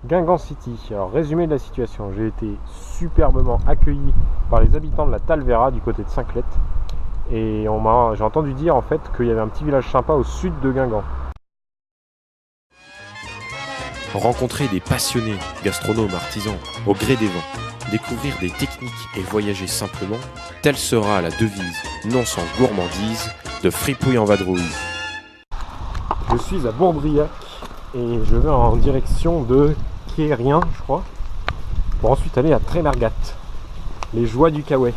Guingamp City. Alors, résumé de la situation, j'ai été superbement accueilli par les habitants de la Talvera du côté de Saint-Clet. Et j'ai entendu dire en fait qu'il y avait un petit village sympa au sud de Guingamp. Rencontrer des passionnés, gastronomes, artisans, au gré des vents. Découvrir des techniques et voyager simplement, telle sera la devise, non sans gourmandise, de Fripouille en Vadrouille. Je suis à Bourbriac et je vais en direction de Quérien, je crois, pour ensuite aller à Trémargat, les joies du Kaoué.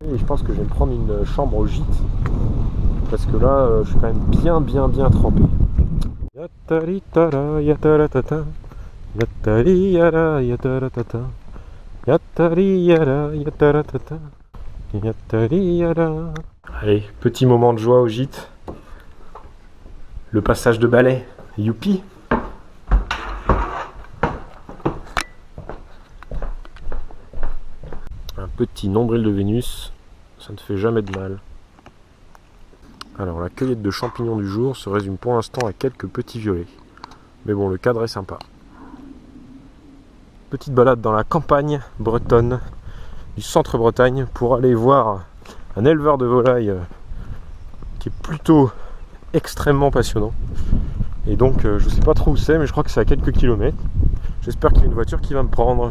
Et je pense que je vais me prendre une chambre au gîte, parce que là, je suis quand même bien trempé. Yataritara, yataratata, yatariyara, yataratata, yatariyara, yataratata, yatariyara. Allez, petit moment de joie au gîte. Le passage de balai, youpi! Un petit nombril de Vénus, ça ne fait jamais de mal. Alors la cueillette de champignons du jour se résume pour l'instant à quelques petits violets. Mais bon, le cadre est sympa. Petite balade dans la campagne bretonne du centre-Bretagne pour aller voir un éleveur de volailles qui est plutôt extrêmement passionnant. Et donc je sais pas trop où c'est, mais je crois que c'est à quelques kilomètres. J'espère qu'il y a une voiture qui va me prendre.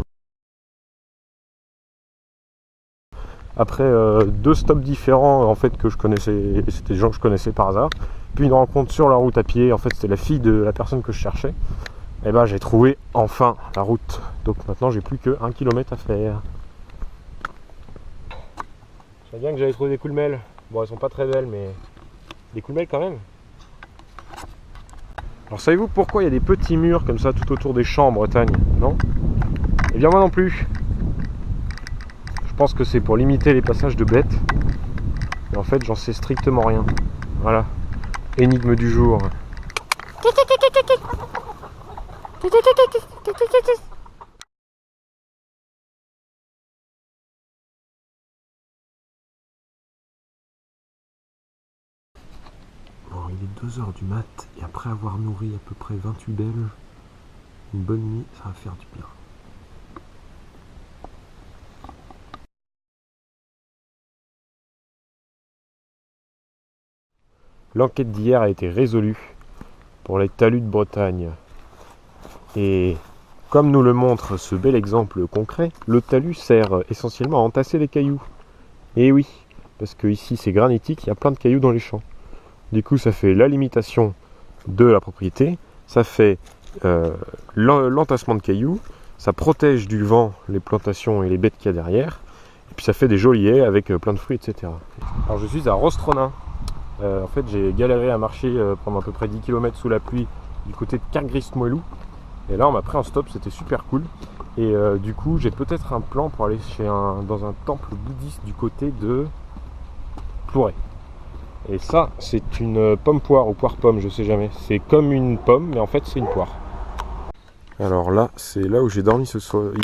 Après 2 stops différents en fait que je connaissais, c'était des gens que je connaissais par hasard, puis une rencontre sur la route à pied, en fait c'était la fille de la personne que je cherchais, et ben j'ai trouvé enfin la route, donc maintenant j'ai plus que 1 km à faire. Je savais bien que j'avais trouvé des coulmelles, bon elles sont pas très belles mais des coulmelles quand même. Alors savez-vous pourquoi il y a des petits murs comme ça tout autour des champs en Bretagne? Non? Eh bien moi non plus. Je pense que c'est pour limiter les passages de bêtes. Mais en fait, j'en sais strictement rien. Voilà. Énigme du jour. Bon, il est 2h du mat et après avoir nourri à peu près 28 belges, une bonne nuit, ça va faire du bien. L'enquête d'hier a été résolue pour les talus de Bretagne. Et comme nous le montre ce bel exemple concret, le talus sert essentiellement à entasser les cailloux. Et oui, parce que ici c'est granitique, il y a plein de cailloux dans les champs. Du coup ça fait la limitation de la propriété, ça fait l'entassement de cailloux, ça protège du vent les plantations et les bêtes qu'il y a derrière, et puis ça fait des jolis haies avec plein de fruits, etc. Alors je suis à Rostronin. En fait j'ai galéré à marcher pendant à peu près 10 km sous la pluie du côté de Kergrist-Moelou. Et là on m'a pris en stop, c'était super cool. Et du coup j'ai peut-être un plan pour aller dans un temple bouddhiste du côté de Plouray. Et ça c'est une pomme-poire ou poire-pomme, je sais jamais. C'est comme une pomme mais en fait c'est une poire. Alors là c'est là où j'ai dormi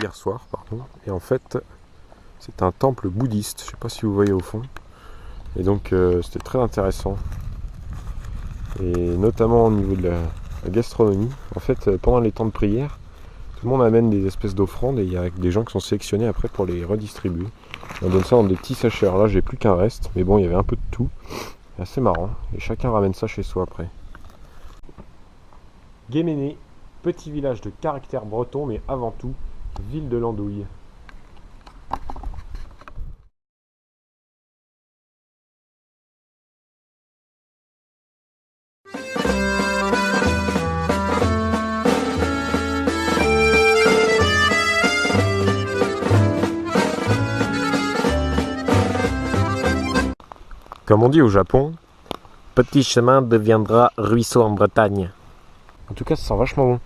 hier soir. Et en fait c'est un temple bouddhiste, je sais pas si vous voyez au fond. Et donc c'était très intéressant, et notamment au niveau de la gastronomie. En fait pendant les temps de prière, tout le monde amène des espèces d'offrandes et il y a des gens qui sont sélectionnés après pour les redistribuer. On donne ça dans des petits sachets. Alors là j'ai plus qu'un reste, mais bon il y avait un peu de tout, c'est assez marrant, et chacun ramène ça chez soi après. Guéméné, petit village de caractère breton, mais avant tout ville de l'andouille. Comme on dit au Japon, petit chemin deviendra ruisseau en Bretagne. En tout cas, ça sent vachement bon.